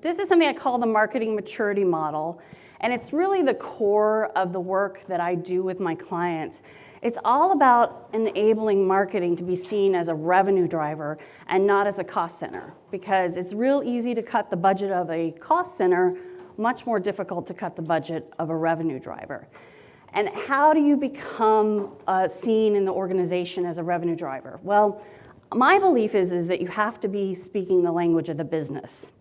This is something I call the marketing maturity model, and it's really the core of the work that I do with my clients. It's all about enabling marketing to be seen as a revenue driver and not as a cost center, because it's real easy to cut the budget of a cost center, much more difficult to cut the budget of a revenue driver. And how do you become seen in the organization as a revenue driver? Well, my belief is that you have to be speaking the language of the business.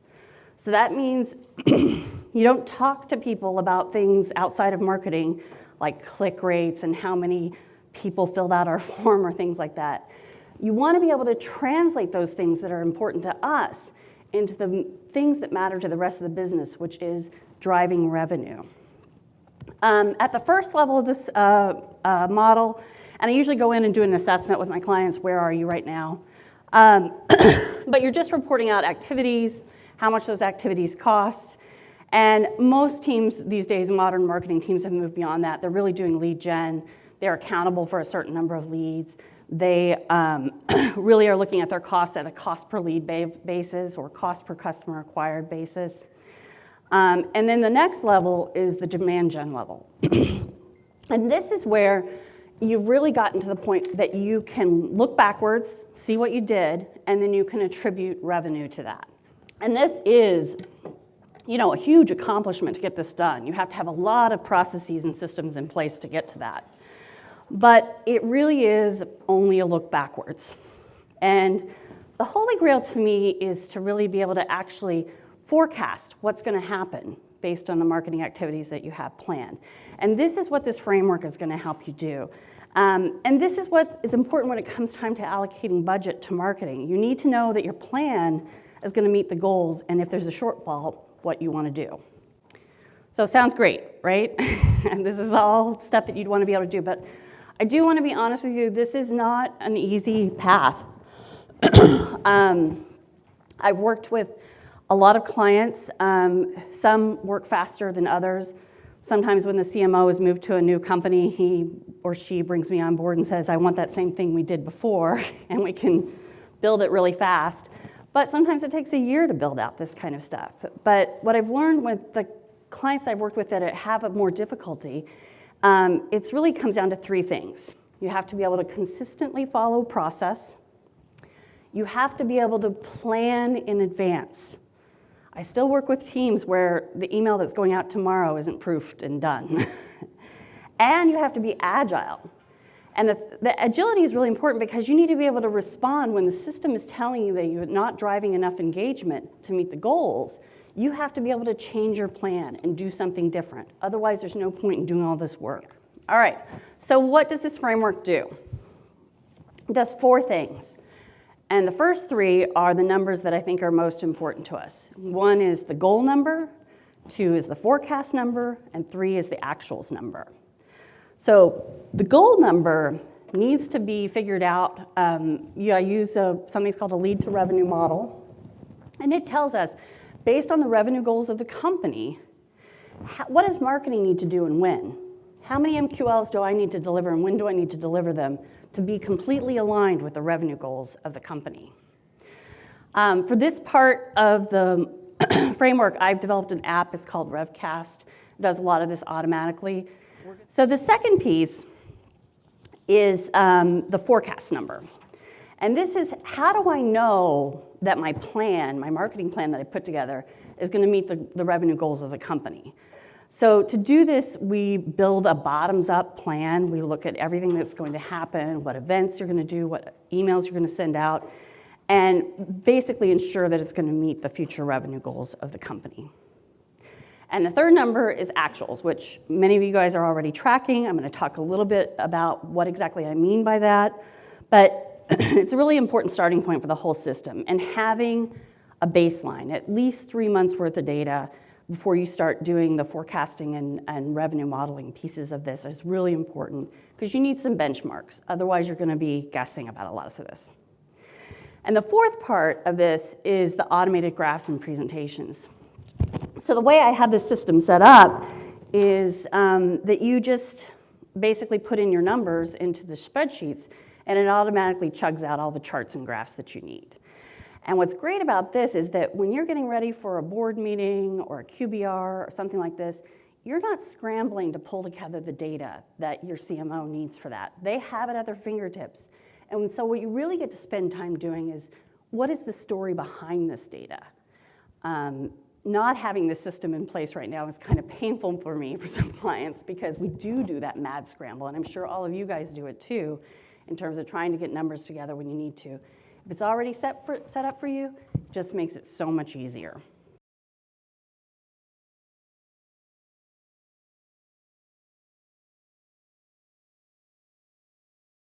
So that means you don't talk to people about things outside of marketing, like click rates and how many people filled out our form or things like that. You want to be able to translate those things that are important to us into the things that matter to the rest of the business, which is driving revenue. At the first level of this model, and I usually go in and do an assessment with my clients, where are you right now? But you're just reporting out activities, how much those activities cost. And most teams these days, modern marketing teams, have moved beyond that. They're really doing lead gen. They're accountable for a certain number of leads. They really are looking at their costs at a cost per lead basis or cost per customer acquired basis. And then the next level is the demand gen level. And this is where you've really gotten to the point that you can look backwards, see what you did, and then you can attribute revenue to that. And this is, a huge accomplishment to get this done. You have to have a lot of processes and systems in place to get to that. But it really is only a look backwards. And the holy grail to me is to really be able to actually forecast what's going to happen based on the marketing activities that you have planned. And this is what this framework is going to help you do. And this is what is important when it comes time to allocating budget to marketing. You need to know that your plan is going to meet the goals, and if there's a shortfall, what you want to do. So sounds great, right? And this is all stuff that you'd want to be able to do, but I do want to be honest with you, this is not an easy path. I've worked with a lot of clients. Some work faster than others. Sometimes when the CMO is moved to a new company, he or she brings me on board and says, I want that same thing we did before, and we can build it really fast. But sometimes it takes a year to build out this kind of stuff. But what I've learned with the clients I've worked with that have a more difficulty, it really comes down to three things. You have to be able to consistently follow process. You have to be able to plan in advance. I still work with teams where the email that's going out tomorrow isn't proofed and done. And you have to be agile. And the agility is really important because you need to be able to respond when the system is telling you that you're not driving enough engagement to meet the goals. You have to be able to change your plan and do something different. Otherwise, there's no point in doing all this work. All right, so what does this framework do? It does four things. And the first three are the numbers that I think are most important to us. One is the goal number, two is the forecast number, and three is the actuals number. So the goal number needs to be figured out. I use something called a lead to revenue model. And it tells us, based on the revenue goals of the company, what does marketing need to do and when? How many MQLs do I need to deliver and when do I need to deliver them to be completely aligned with the revenue goals of the company? For this part of the framework, I've developed an app. It's called RevCast. It does a lot of this automatically. So the second piece is the forecast number. And this is, how do I know that my plan, my marketing plan that I put together, is going to meet the revenue goals of the company? So to do this, we build a bottoms-up plan. We look at everything that's going to happen, what events you're going to do, what emails you're going to send out, and basically ensure that it's going to meet the future revenue goals of the company. And the third number is actuals, which many of you guys are already tracking. I'm going to talk a little bit about what exactly I mean by that. But it's a really important starting point for the whole system. And having a baseline, at least 3 months worth of data before you start doing the forecasting and revenue modeling pieces of this is really important because you need some benchmarks. Otherwise, you're going to be guessing about a lot of this. And the fourth part of this is the automated graphs and presentations. So the way I have this system set up is that you just basically put in your numbers into the spreadsheets and it automatically chugs out all the charts and graphs that you need. And what's great about this is that when you're getting ready for a board meeting or a QBR or something like this, you're not scrambling to pull together the data that your CMO needs for that. They have it at their fingertips. And so what you really get to spend time doing is, what is the story behind this data? Not having this system in place right now is kind of painful for me, for some clients, because we do that mad scramble, and I'm sure all of you guys do it too, in terms of trying to get numbers together when you need to. If it's already set up for you, it just makes it so much easier.